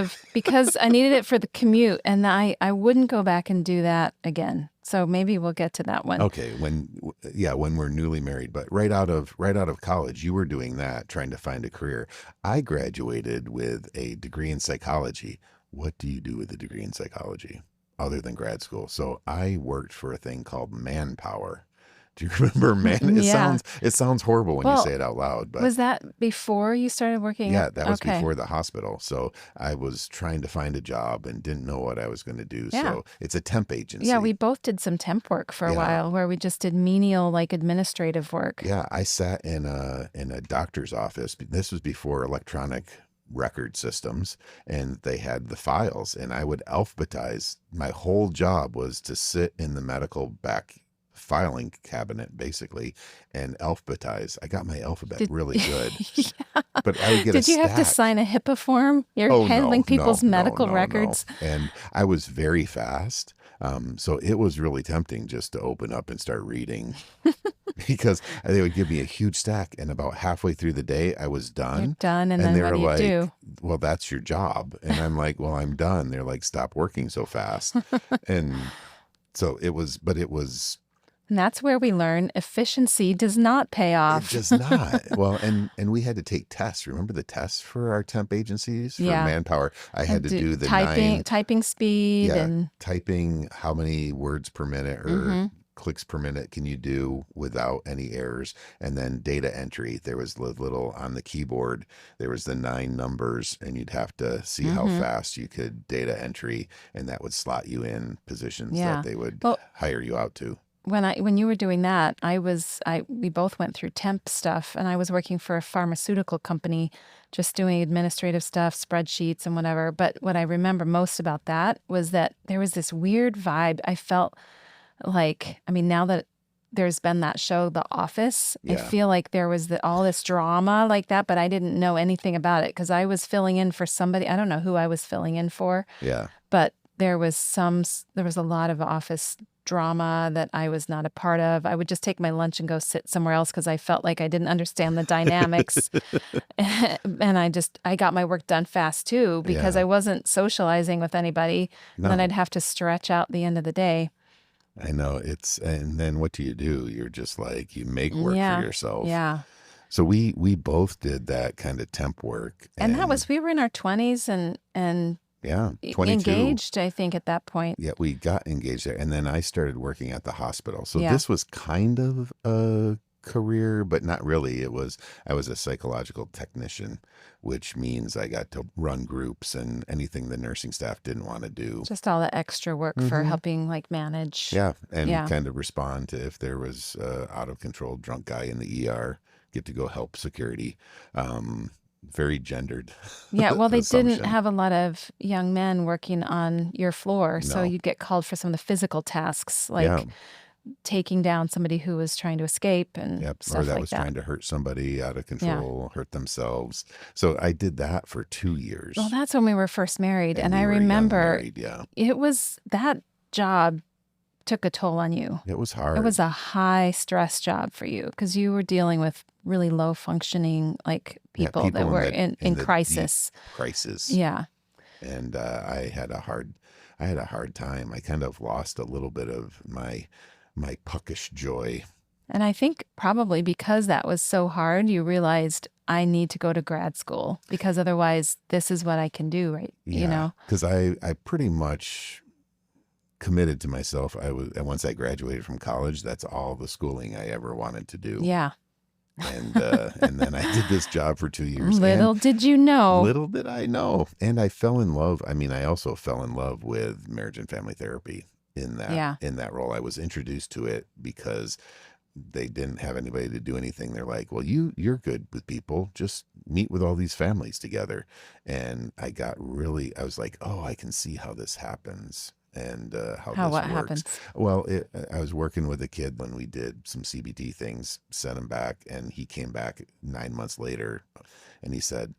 I needed it for the commute, and I wouldn't go back and do that again. So maybe we'll get to that one. okay, when we're newly married, but right out of college, you were doing that, trying to find a career. I graduated with a degree in psychology. What do you do with a degree in psychology other than grad school? So I worked for a thing called Manpower. Do you remember man? It Yeah. sounds it sounds horrible when you say Well, it out loud, but was that before you started working at? yeah, that was Okay. before the hospital. So I was trying to find a job and didn't know what I was going to do. Yeah. So it's a temp Yeah, we agency. both did some temp work for a Yeah. while where we just did menial like administrative work. Yeah, I sat in a doctor's office. This was before electronic record systems, and they had the files, and I would alphabetize. My whole job was to sit in the medical back filing cabinet basically and alphabetize. I got my alphabet Did really good, Yeah. but I would get a Did you have to stack. sign a HIPAA form? You're Oh handling no, people's no, no, medical no, no. records. And I was very fast. So it was really tempting just to open up and start reading because they would give me a huge stack. And about halfway through the day, I was You're done. done, and And then they what were do you like, do? well, that's your job. And I'm like, well, I'm done. They're like, stop working so fast. And so it was And that's where we learn efficiency does not pay it off. does not. Well, and we had to take tests. Remember the tests for our temp agencies for Yeah. Manpower? I had And to do do the typing, 9, typing speed yeah, and typing how many words per minute or hmm clicks per minute can you do without any errors, and then data entry. There was little on the keyboard, there was the 9 numbers, and you'd have to see how hmm fast you could data entry, and that would slot you in positions that Yeah. they would Well, hire you out to. when you were doing that, we both went through temp stuff, and I was working for a pharmaceutical company, just doing administrative stuff, spreadsheets and whatever. But what I remember most about that was that there was this weird vibe. I felt like, I mean, now that there's been that show, The Office, I Yeah, feel like there was all this drama like that, but I didn't know anything about it because I was filling in for somebody. I don't know who I was filling in for, yeah. but there was a lot of office drama that I was not a part of. I would just take my lunch and go sit somewhere else because I felt like I didn't understand the dynamics. And I got my work done fast too because Yeah, I wasn't socializing with anybody. And then no, I'd have to stretch out the end of the day. I know. And then what do? You're just like, you make work for Yeah. yourself. Yeah. So we both did that kind of temp work, And that and was we were in our 20s, and Yeah, 22. Engaged, I think, at that point. Yeah, we got engaged there. And then I started working at the hospital. So Yeah. this was kind of a career, but not really. I was a psychological technician, which means I got to run groups and anything the nursing staff didn't want to do. Just all the extra work for Hmm. helping like manage. Yeah, and Yeah. kind of respond to if there was a out of control drunk guy in the ER, get to go help security. Very gendered Yeah, well, they didn't assumption. have a lot of young men working on your floor, so No. you'd get called for some of the physical tasks, Yeah. like taking down somebody who was trying to escape and Yep. Or stuff that like was that. trying to hurt somebody out of Yeah. control, hurt themselves. So I did that for 2 Well, years. that's when we were first married, and we I were young remember married. Yeah. it was that job took a toll on you. It was It hard. was a high stress job for you because you were dealing with really low functioning like Yeah, people that people were in in the deep crisis. crisis. Yeah. And I had a hard time. I kind of lost a little bit of my puckish joy. And I think probably because that was so hard, you realized I need to go to grad school because otherwise this is what I can do, right? You Yeah, know? because I pretty much committed to myself. And once I graduated from college, that's all the schooling I ever wanted to do. Yeah. And then I did this job for 2 years. Little And did you know. little did I know. And I fell in love. I mean, I also fell in love with marriage and family therapy Yeah. in that role. I was introduced to it because they didn't have anybody to do anything. They're like, well, you're good with people. Just meet with all these families together. And I was like, oh, I can see how this happens and how this What works. happens? Well, I was working with a kid when we did some CBT things, sent him back, and he came back 9 months later, and he said,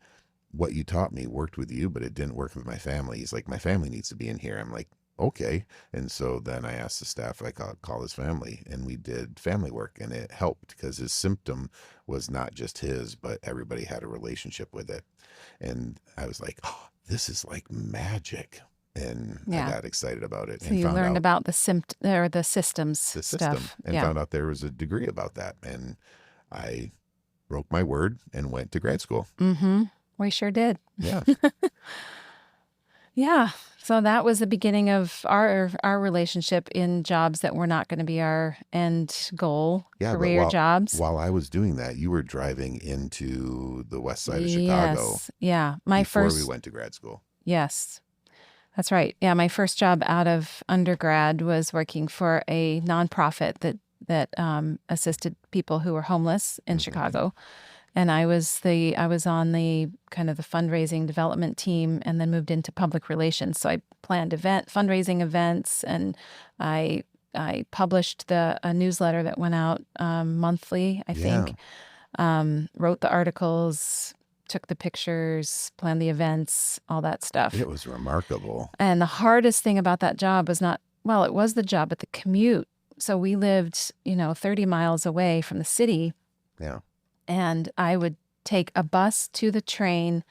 what you taught me worked with you, but it didn't work with my family. He's like, my family needs to be in here. I'm like, okay. And so then I asked the staff, I call his family, and we did family work, and it helped because his symptom was not just his, but everybody had a relationship with it. And I was like, oh, this is like magic. And Yeah. I got excited about it. So and you found learned out about the systems the system stuff. and Yeah. found out there was a degree about that. And I broke my word and went to grad school. Mm-hmm. We sure did. Yeah. Yeah. So that was the beginning of our relationship in jobs that were not going to be our end goal, Yeah, but career jobs. while I was doing that, you were driving into the west side of Chicago Yes. Yeah. before we went to grad school. Yes. That's right. Yeah, my first job out of undergrad was working for a nonprofit that assisted people who were homeless in Chicago, and I was on the kind of the fundraising development team, and then moved into public relations. So I planned fundraising events, and I published a newsletter that went out monthly, I think. Wrote the articles, took the pictures, planned the events, all that stuff. It was remarkable. And the hardest thing about that job was it was the job, but the commute. So we lived, 30 miles away from the city. Yeah. And I would take a bus to the train,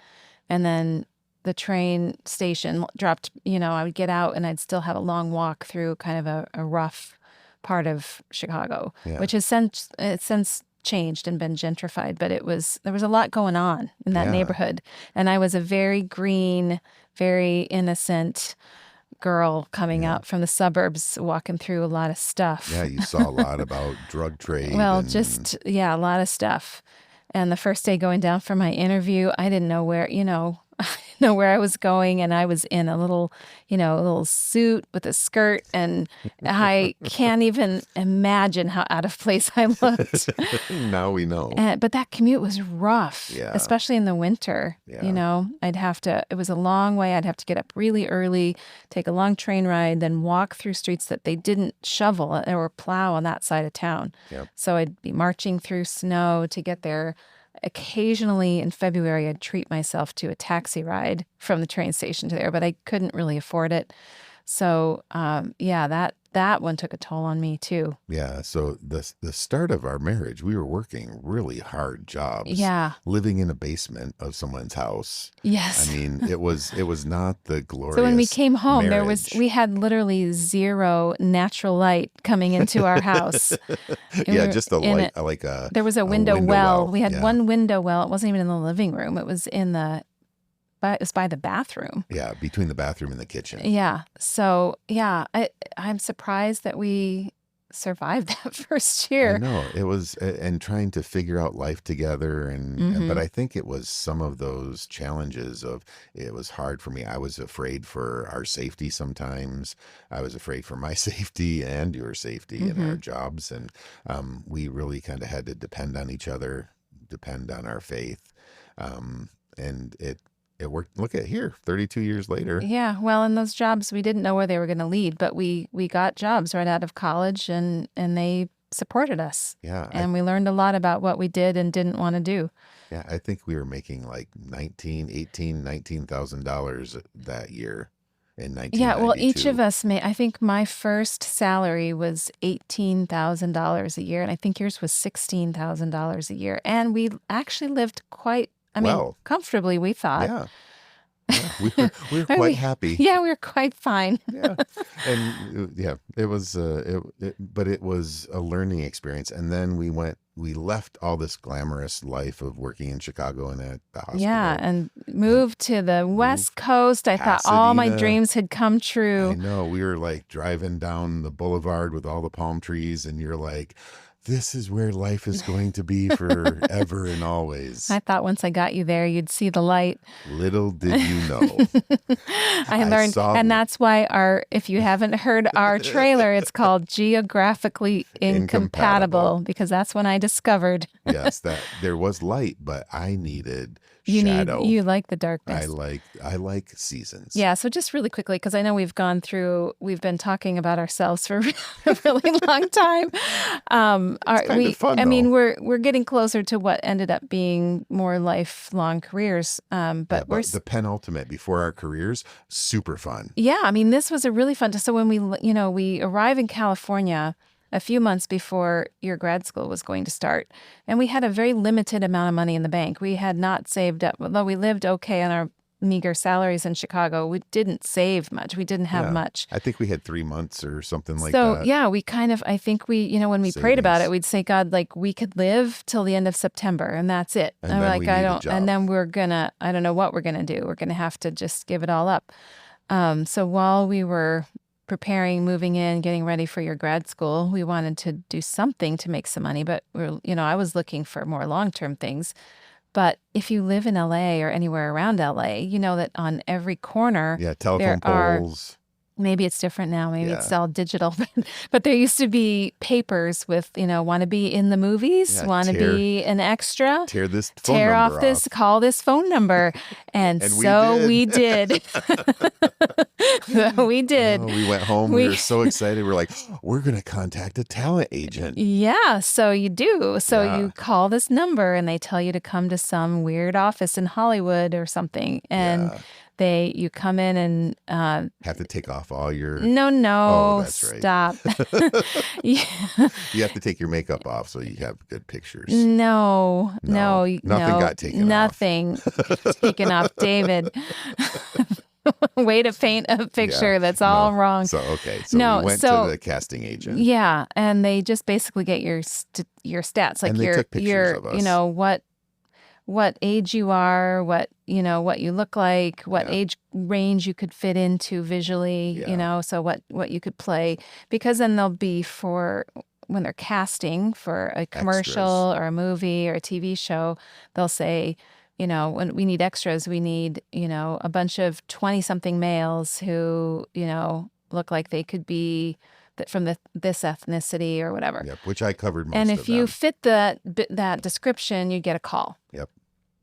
and then the train station dropped, I would get out and I'd still have a long walk through kind of a rough part of Chicago, which has since changed and been gentrified, but there was a lot going on in that neighborhood. And I was a very green, very innocent girl coming out from the suburbs, walking through a lot of stuff. Yeah, you saw a lot about drug trade. Well, a lot of stuff. And the first day going down for my interview, I didn't know where, know where I was going, and I was in a little suit with a skirt, and I can't even imagine how out of place I looked. Now we know. But that commute was rough, especially in the winter. Yeah. It was a long way. I'd have to get up really early, take a long train ride, then walk through streets that they didn't shovel or plow on that side of town. Yep. So I'd be marching through snow to get there. Occasionally in February, I'd treat myself to a taxi ride from the train station to there, but I couldn't really afford it. So, that one took a toll on me too. Yeah. So the start of our marriage, we were working really hard jobs. Yeah. Living in a basement of someone's house. Yes. I mean, it was not the glorious. So when we came home, marriage. we had literally zero natural light coming into our house. Just a light, there was a window well. We had Yeah. one window well. It wasn't even in the living room. It was by it was by the bathroom. Yeah, between the bathroom and the kitchen. Yeah. So yeah, I'm surprised that we survived that first I year. know it was, and trying to figure out life together, but Mm-hmm. I think it was some of those challenges of it was hard for me. I was afraid for our safety sometimes. I was afraid for my safety and your safety in Mm-hmm. our jobs, and we really kind of had to depend on each other, depend on our faith, and it worked. Look at here, 32 years later. Yeah, well, in those jobs, we didn't know where they were going to lead, but we got jobs right out of college, and they supported us, Yeah, and we learned a lot about what we did and didn't want to do. yeah, I think we were making like 19,000 that year in Yeah, well, each of 1992. us I think my first salary was $18,000 a year, and I think yours was $16,000 a year. And we actually lived quite, I mean, Well, comfortably, we thought. yeah, yeah, we were And quite happy. yeah, we were quite fine. Yeah, and yeah, it was but it was a learning experience. And then we left all this glamorous life of working in Chicago and at the Yeah, hospital and and moved to the moved West Coast. I thought all my Pasadena. dreams had come I true. know we were like driving down the boulevard with all the palm trees, and you're like, this is where life is going to be forever and always. I thought once I got you there, you'd see the light. Little did you know. I I learned, saw and that's why if you haven't heard our trailer, it's called Geographically incompatible. Incompatible, because that's when I discovered Yes, that there was light, but I needed you shadow. like the darkness. I like seasons. Yeah, so just really quickly, because I know we've been talking about ourselves for a really long time. It's kind of fun I mean, though. we're getting closer to what ended up being more lifelong careers. Yeah, But but the penultimate before our careers, super fun. yeah, I mean, this was a really fun. So when we arrive in California a few months before your grad school was going to start, and we had a very limited amount of money in the bank. We had not saved up, although we lived okay on our meager salaries in Chicago. We didn't save much. We didn't have Yeah. much. I think we had 3 months or something like So that. yeah, we kind of, I think when we prayed about Savings. it, we'd say, God, like we could live till the end of September and that's it. And And we're then like, we need a and job. then I don't know what we're gonna do. We're gonna have to just give it all up. So while we were preparing, moving in, getting ready for your grad school, we wanted to do something to make some money, but I was looking for more long-term things. But if you live in LA or anywhere around LA, you know that on every corner Yeah, there telephone are, poles. maybe it's different now, maybe it's Yeah. all digital, but there used to be papers with, want to be in the movies, Yeah, want to be an extra, tear this phone tear off number this, off. call this phone number. And And we so did. we did. So we did. Oh, we went home. We We, were so excited. We're like, we're going to contact a talent agent. yeah, so you do. So Yeah. you call this number and they tell you to come to some weird office in Hollywood or something. And Yeah. you come in and, Have to take off all your. no, Oh, that's right. stop. Yeah. You have to take your makeup off so you have good pictures. No, No, no, nothing no, got taken off. nothing taken off, David. Way to paint a picture Yeah. that's all No. wrong. So, okay. So No, we went so to the casting agent. yeah, and they just basically get your stats, like And they took pictures of us. what age you are, what you look like, what Yeah. age range you could fit into visually, Yeah. so what you could play, because then they'll be when they're casting for a commercial Extras. or a movie or a TV show, they'll say, when we need extras, we need, a bunch of 20-something males who, look like they could be from this ethnicity or whatever. Yep. Which I covered most And of if you them. fit that description, you get a call. Yep.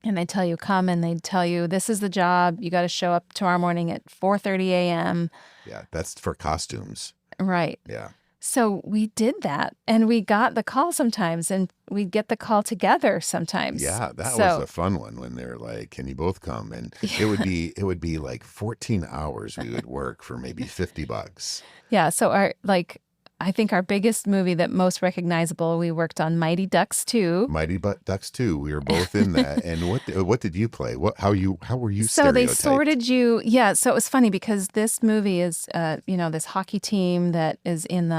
And they tell you come, and they tell you this is the job. You got to show up tomorrow morning at 4:30 a.m. Yeah. That's for costumes. Right. Yeah. So we did that, and we got the call sometimes, and we'd get the call together sometimes. Yeah, that So was a fun one when they're like, "Can you both come?" And it would be like 14 hours we would work for maybe $50. yeah, so I think our biggest movie that most recognizable, we worked on Mighty Ducks 2. Mighty Ducks 2. We were both in that. And what did you play? How were you So they stereotyped? sorted you. Yeah. So it was funny because this movie is, this hockey team that is in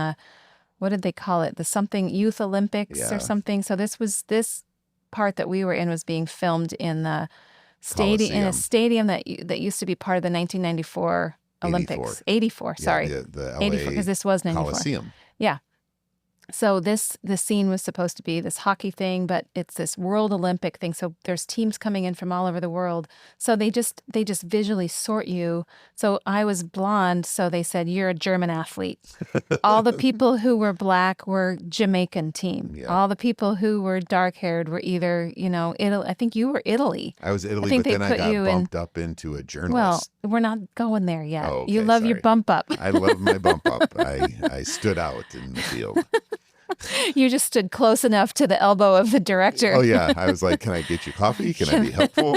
what did they call it? The something Youth Olympics Yeah. or something. So this part that we were in was being filmed in the In a Coliseum. stadium that used to be part of the 1994 Olympics. 84, sorry. Yeah, the 84, because this was 94. Coliseum. Yeah. So the scene was supposed to be this hockey thing, but it's this World Olympic thing. So there's teams coming in from all over the world. So they just visually sort you. So I was blonde, so they said you're a German athlete. All the people who were black were Jamaican team. Yeah. All the people who were dark haired were either, Italy. I think you were Italy. I was Italy, but then I got bumped up into a journalist. Well, we're not going there yet. Oh, okay, you love your bump up. I love my bump up. I stood out in the field. You just stood close enough to the elbow of the director. Oh, yeah. I was like, can I get you coffee? Can I be helpful?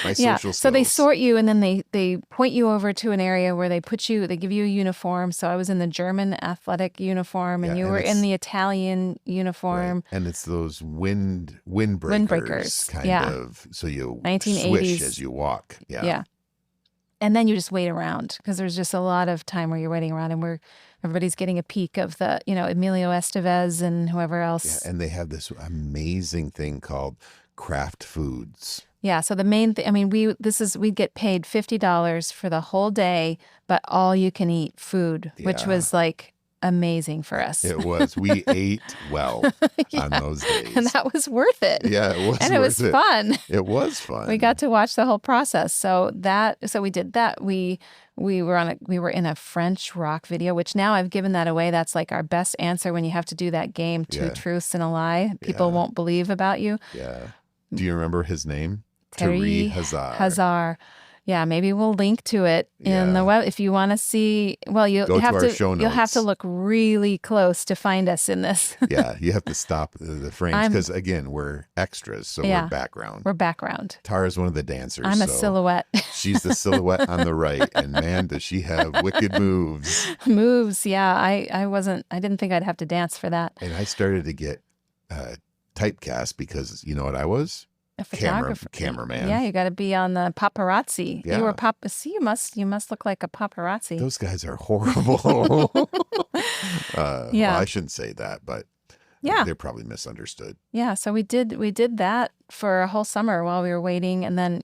My social skills. So they sort you, and then they point you over to an area where they give you a uniform. So I was in the German athletic uniform, and you were in the Italian uniform. Right. And it's those windbreakers kind of. So you 1980s. swish as you walk. Yeah. Yeah. And then you just wait around, because there's just a lot of time where you're waiting around, and everybody's getting a peek of the, Emilio Estevez and whoever else. Yeah, and they have this amazing thing called craft foods. Yeah. So the main thing, we get paid $50 for the whole day, but all you can eat food, which was like amazing for us. It was. We ate well on those days. And that was worth it. Yeah, it was. And it was fun. It was fun. We got to watch the whole process. So we did that. We were in a French rock video, which now I've given that away. That's like our best answer when you have to do that game, two truths and a lie. People won't believe about you. Yeah. Do you remember his name? Terry Hazard. Yeah, maybe we'll link to it in the web if you want to see. Well, you'll have to look really close to find us in this. Yeah, you have to stop the frames, because again, we're extras, so we're background. We're background. Tara's one of the dancers. I'm a silhouette. She's the silhouette on the right, and man, does she have wicked moves. Moves, yeah. I didn't think I'd have to dance for that. And I started to get typecast because you know what I was? A photographer, cameraman. Yeah, you got to be on the paparazzi. Yeah. You were you must look like a paparazzi. Those guys are horrible. Well, I shouldn't say that, but they're probably misunderstood. Yeah, so we did that for a whole summer while we were waiting, and then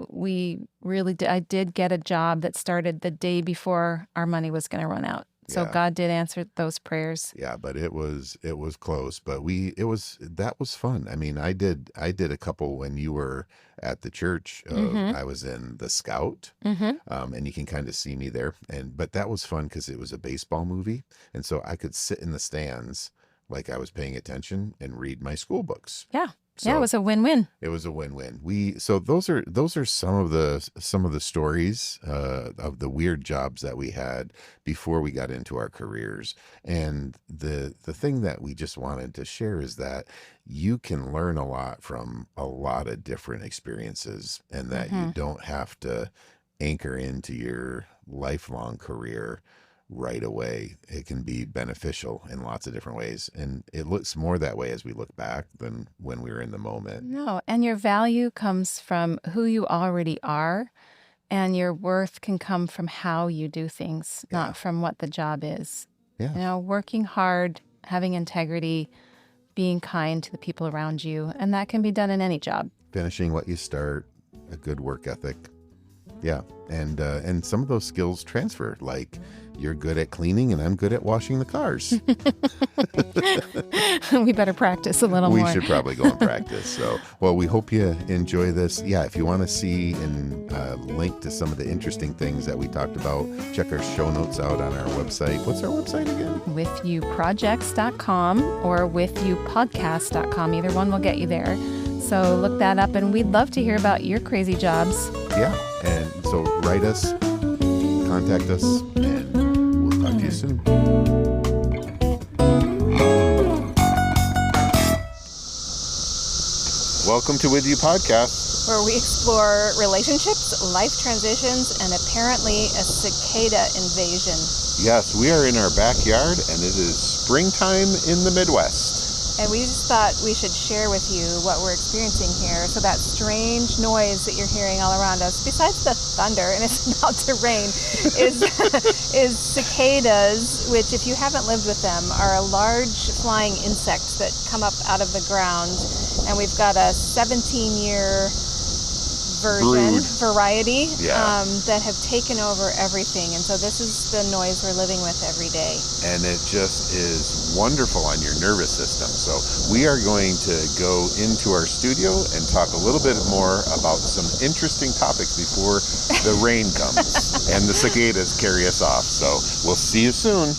we really did. I did get a job that started the day before our money was going to run out. So God did answer those prayers. Yeah, but it was close. But that was fun. I did a couple when you were at the church. I was in the Scout, and you can kind of see me there. But that was fun because it was a baseball movie, and so I could sit in the stands like I was paying attention and read my school books. Yeah. So it was a win-win. It was a win-win. So those are some of the stories of the weird jobs that we had before we got into our careers. And the thing that we just wanted to share is that you can learn a lot from a lot of different experiences, and that you don't have to anchor into your lifelong career right away. It can be beneficial in lots of different ways. And it looks more that way as we look back than when we were in the moment. No, and your value comes from who you already are, and your worth can come from how you do things, not from what the job is. Yeah. Working hard, having integrity, being kind to the people around you, and that can be done in any job. Finishing what you start, a good work ethic. Yeah, and some of those skills transfer, like you're good at cleaning and I'm good at washing the cars. We better practice a little more. We should probably go and practice. So, well, we hope you enjoy this. Yeah, if you want to see and link to some of the interesting things that we talked about, check our show notes out on our website. What's our website again? withyouprojects.com or withyoupodcast.com. Either one will get you there. So look that up, and we'd love to hear about your crazy jobs. Yeah, and so write us, contact us, and we'll talk to you soon. Welcome to With You Podcast, where we explore relationships, life transitions, and apparently a cicada invasion. Yes, we are in our backyard, and it is springtime in the Midwest. And we just thought we should share with you what we're experiencing here. So that strange noise that you're hearing all around us, besides the thunder, and it's about to rain, is cicadas, which, if you haven't lived with them, are a large flying insect that come up out of the ground. And we've got a 17-year variety, Yeah. that have taken over everything. And so this is the noise we're living with every day. And it just is wonderful on your nervous system. So we are going to go into our studio and talk a little bit more about some interesting topics before the rain comes and the cicadas carry us off. So we'll see you soon.